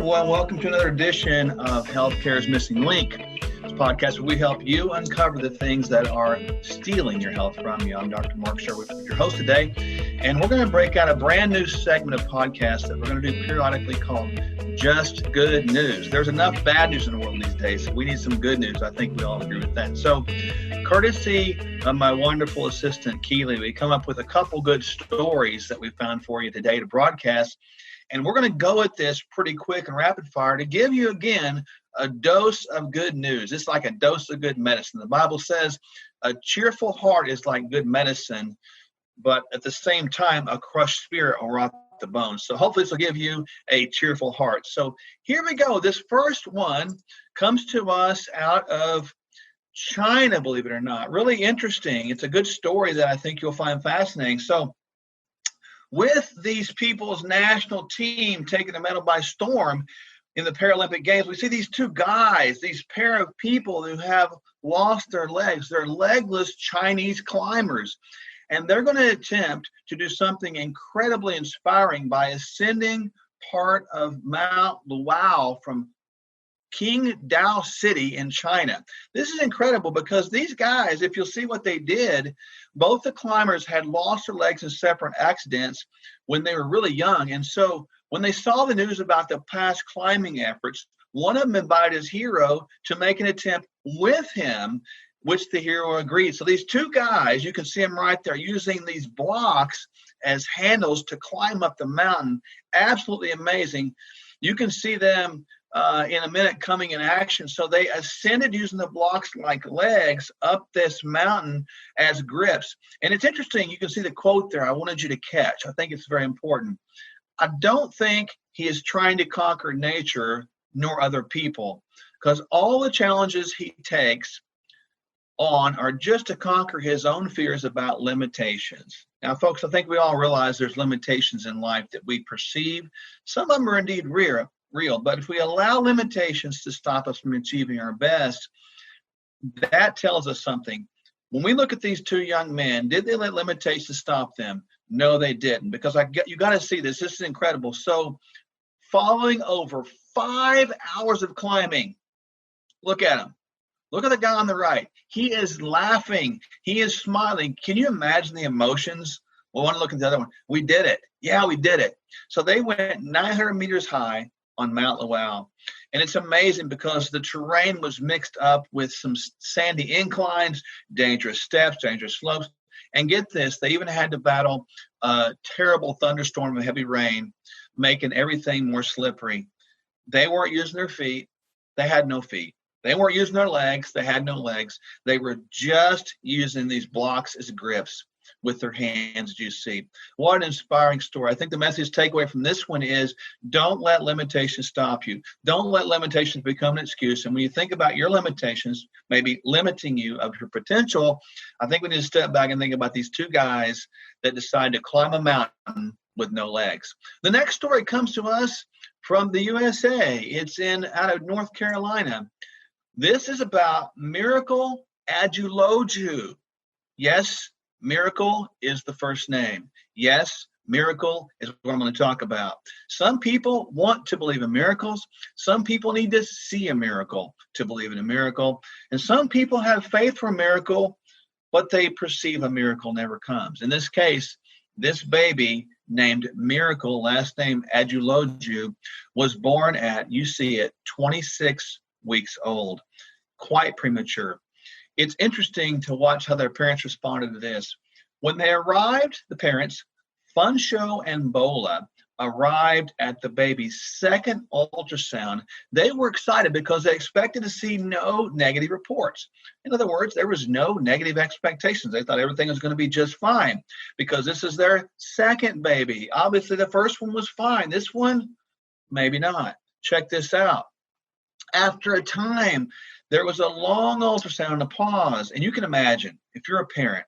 everyone. Welcome to another edition of Healthcare's Missing Link. This podcast where we help you uncover the things that are stealing your health from you. I'm Dr. Mark Sherwood, your host today, and we're going to break out a brand new segment of podcast that we're going to do periodically called Just Good News. There's enough bad news in the world these days, so we need some good news. I think we all agree with that. So, courtesy of my wonderful assistant, Keely, we come up with a couple good stories that we found for you today to broadcast. And we're going to go at this pretty quick and rapid fire to give you, again, a dose of good news. It's like a dose of good medicine. The Bible says a cheerful heart is like good medicine, but at the same time, a crushed spirit will rot the bones. So hopefully this will give you a cheerful heart. So here we go. This first one comes to us out of China, believe it or not. Really interesting. It's a good story that I think you'll find fascinating. So with these people's national team taking the medal by storm in the Paralympic Games, we see these two guys, these pair of people who have lost their legs. They're legless Chinese climbers. And they're going to attempt to do something incredibly inspiring by ascending part of Mount Luo from Qingdao City in China. This is incredible because these guys, if you'll see what they did, both the climbers had lost their legs in separate accidents when they were really young. And so when they saw the news about the past climbing efforts, one of them invited his hero to make an attempt with him, which the hero agreed. So these two guys, you can see them right there using these blocks as handles to climb up the mountain. Absolutely amazing. You can see them in a minute coming in action. So they ascended using the blocks like legs up this mountain as grips. And it's interesting, you can see the quote there I wanted you to catch. I think it's very important. I don't think he is trying to conquer nature nor other people, because all the challenges he takes on are just to conquer his own fears about limitations. Now, folks, I think we all realize there's limitations in life that we perceive. Some of them are indeed real, but if we allow limitations to stop us from achieving our best, that tells us something. When we look at these two young men, did they let limitations stop them? No, they didn't, because you got to see this. This is incredible. So following over 5 hours of climbing, look at him. Look at the guy on the right. He is laughing. He is smiling. Can you imagine the emotions? Well, I want to look at the other one. We did it. Yeah, we did it. So they went 900 meters high on Mount Luo. And it's amazing because the terrain was mixed up with some sandy inclines, dangerous steps, dangerous slopes. And get this, they even had to battle a terrible thunderstorm of heavy rain, making everything more slippery. They weren't using their feet. They had no feet. They weren't using their legs. They had no legs. They were just using these blocks as grips with their hands, as you see. What an inspiring story. I think the message takeaway from this one is don't let limitations stop you. Don't let limitations become an excuse. And when you think about your limitations, maybe limiting you of your potential, I think we need to step back and think about these two guys that decide to climb a mountain with no legs. The next story comes to us from the USA. It's out of North Carolina. This is about Miracle Aduloju. Yes, Miracle is the first name. Yes, miracle is what I'm going to talk about. Some people want to believe in miracles. Some people need to see a miracle to believe in a miracle. And some people have faith for a miracle, but they perceive a miracle never comes. In this case, this baby named Miracle, last name Aduloju, was born at, you see it, 26 weeks old. Quite premature. It's interesting to watch how their parents responded to this. When they arrived, the parents, Funsho and Bola, arrived at the baby's second ultrasound. They were excited because they expected to see no negative reports. In other words, there was no negative expectations. They thought everything was going to be just fine because this is their second baby. Obviously, the first one was fine. This one, maybe not. Check this out. After a time, there was a long ultrasound and a pause. And you can imagine, if you're a parent,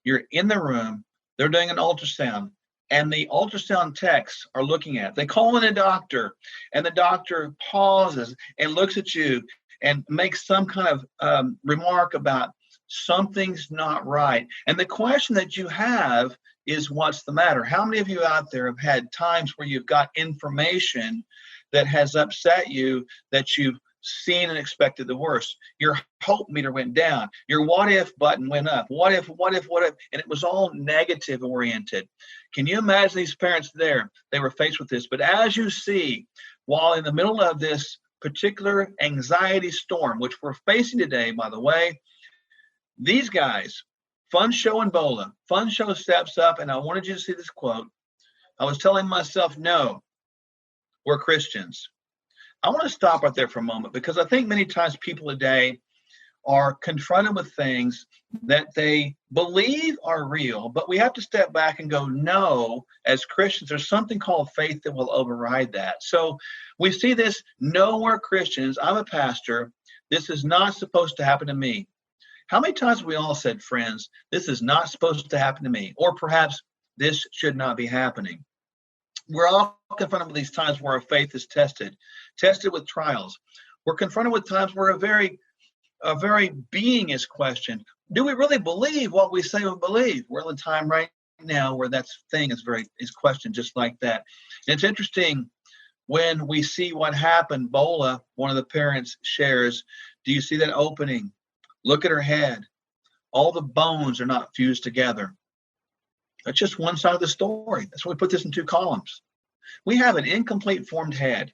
you're in the room, they're doing an ultrasound, and the ultrasound techs are looking at it. They call in a doctor, and the doctor pauses and looks at you and makes some kind of remark about something's not right. And the question that you have is, what's the matter? How many of you out there have had times where you've got information that has upset you, that you've seen and expected the worst. Your hope meter went down. Your what if button went up. What if, and it was all negative oriented. Can you imagine these parents there? They were faced with this. But as you see, while in the middle of this particular anxiety storm, which we're facing today, by the way, these guys, Fun Show and Bola, Fun Show steps up, and I wanted you to see this quote. I was telling myself, no, we're Christians. I want to stop right there for a moment, because I think many times people today are confronted with things that they believe are real, but we have to step back and go, no, as Christians, there's something called faith that will override that. So we see this, no, we're Christians. I'm a pastor. This is not supposed to happen to me. How many times have we all said, friends, this is not supposed to happen to me, or perhaps this should not be happening? We're all confronted with these times where our faith is tested with trials. We're confronted with times where a very being is questioned. Do we really believe what we say we believe? We're in a time right now where that thing is questioned just like that. And it's interesting when we see what happened. Bola, one of the parents, shares, do you see that opening? Look at her head. All the bones are not fused together. That's just one side of the story. That's why we put this in two columns. We have an incomplete formed head.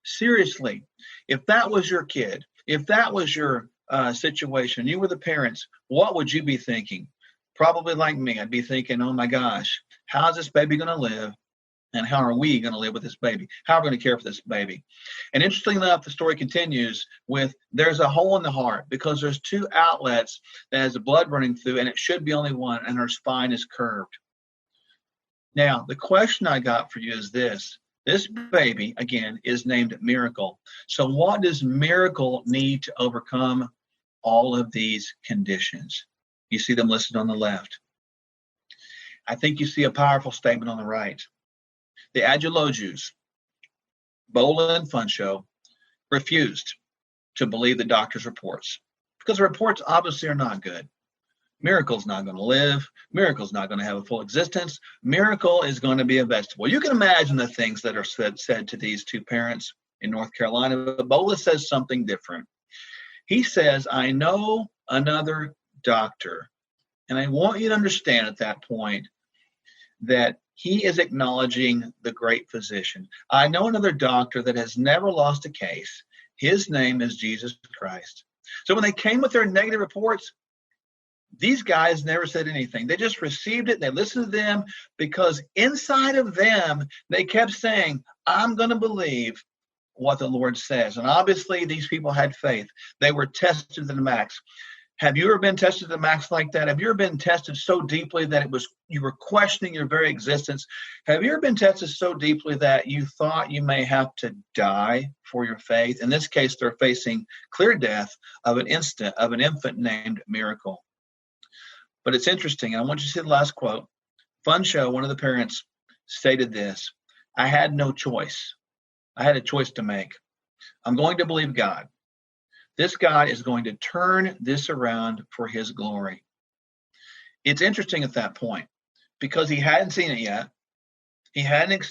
Seriously, if that was your kid, if that was your situation, you were the parents, what would you be thinking? Probably like me, I'd be thinking, oh my gosh, how is this baby going to live? And how are we going to live with this baby? How are we going to care for this baby? And interestingly enough, the story continues with, there's a hole in the heart because there's two outlets that has the blood running through, and it should be only one, and her spine is curved. Now, the question I got for you is this. This baby, again, is named Miracle. So what does Miracle need to overcome all of these conditions? You see them listed on the left. I think you see a powerful statement on the right. The Adulojus, Bola and Fun Show, refused to believe the doctor's reports because the reports obviously are not good. Miracle's not going to live. Miracle's not going to have a full existence. Miracle is going to be a vegetable. You can imagine the things that are said to these two parents in North Carolina. But Bola says something different. He says, I know another doctor. And I want you to understand at that point that he is acknowledging the great physician. I know another doctor that has never lost a case. His name is Jesus Christ. So when they came with their negative reports, these guys never said anything. They just received it. They listened to them because inside of them, they kept saying, I'm going to believe what the Lord says. And obviously, these people had faith. They were tested to the max. Have you ever been tested to the max like that? Have you ever been tested so deeply that you were questioning your very existence? Have you ever been tested so deeply that you thought you may have to die for your faith? In this case, they're facing clear death of an infant named Miracle. But it's interesting. I want you to see the last quote. Fun Show, one of the parents, stated this. I had no choice. I had a choice to make. I'm going to believe God. This God is going to turn this around for his glory. It's interesting at that point because he hadn't seen it yet. He hadn't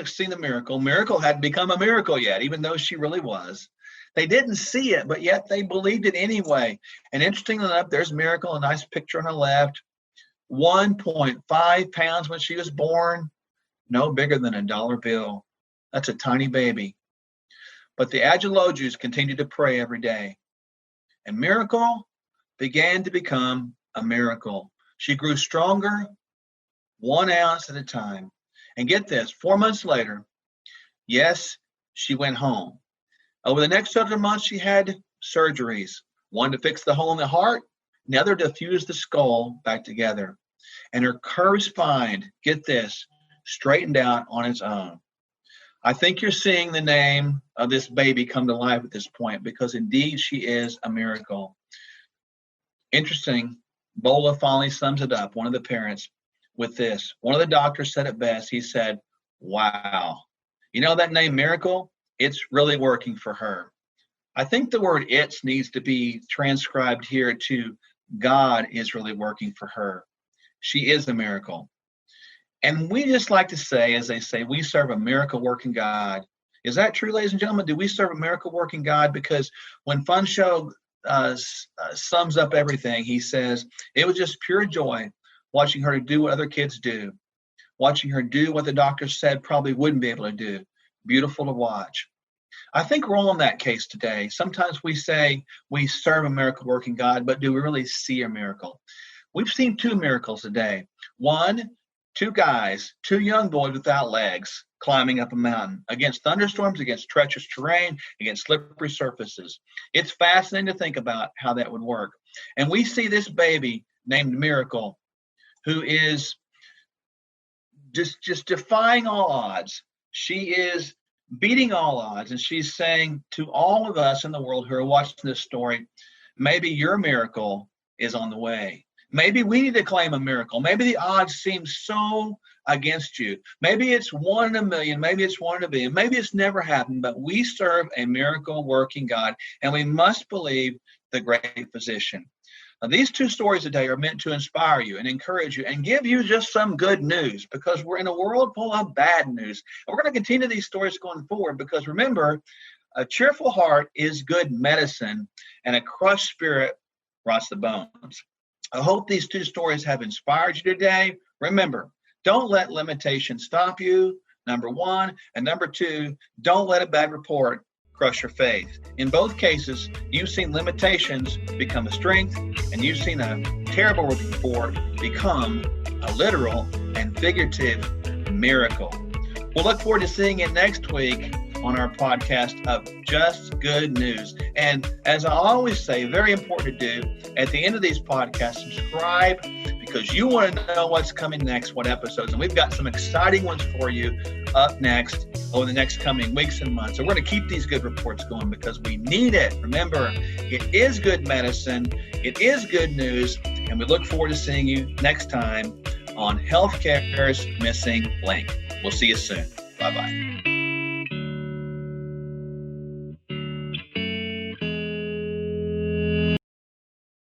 seen the miracle. Miracle hadn't become a miracle yet, even though she really was. They didn't see it, but yet they believed it anyway. And interestingly enough, there's Miracle, a nice picture on her left. 1.5 pounds when she was born, no bigger than a dollar bill. That's a tiny baby. But the Adulojus continued to pray every day. And Miracle began to become a miracle. She grew stronger, 1 ounce at a time. And get this, 4 months later, yes, she went home. Over the next several months, she had surgeries. One to fix the hole in the heart, another to fuse the skull back together. And her curved spine, get this, straightened out on its own. I think you're seeing the name of this baby come to life at this point because indeed she is a miracle. Interesting, Bola finally sums it up, one of the parents, with this. One of the doctors said it best. He said, wow, you know that name Miracle? It's really working for her. I think the word "it's" needs to be transcribed here to God is really working for her. She is a miracle. And we just like to say, as they say, we serve a miracle working God. Is that true, ladies and gentlemen? Do we serve a miracle working God? Because when Fun Show sums up everything, he says, it was just pure joy watching her do what other kids do, watching her do what the doctor said probably wouldn't be able to do. Beautiful to watch. I think we're all in that case today. Sometimes we say we serve a miracle working God, but do we really see a miracle? We've seen 2 miracles today. One, 2 guys, 2 young boys without legs climbing up a mountain against thunderstorms, against treacherous terrain, against slippery surfaces. It's fascinating to think about how that would work. And we see this baby named Miracle, who is just defying all odds. She is beating all odds, and she's saying to all of us in the world who are watching this story, maybe your miracle is on the way. Maybe we need to claim a miracle. Maybe the odds seem so against you. Maybe it's 1 in a million. Maybe it's 1 in a billion. Maybe it's never happened, but we serve a miracle working God, and we must believe the great physician. Now, these 2 stories today are meant to inspire you and encourage you and give you just some good news, because we're in a world full of bad news. And we're going to continue these stories going forward, because remember, a cheerful heart is good medicine, and a crushed spirit rots the bones. I hope these 2 stories have inspired you today. Remember, don't let limitation stop you, number 1. And number 2, don't let a bad report crush your faith. In both cases, you've seen limitations become a strength, and you've seen a terrible report become a literal and figurative miracle. We'll look forward to seeing you next week on our podcast of Just Good News. And as I always say, very important to do, at the end of these podcasts, subscribe, because you want to know what's coming next, what episodes. And we've got some exciting ones for you up next over the next coming weeks and months. So we're going to keep these good reports going because we need it. Remember, it is good medicine. It is good news. And we look forward to seeing you next time on Healthcare's Missing Link. We'll see you soon. Bye-bye.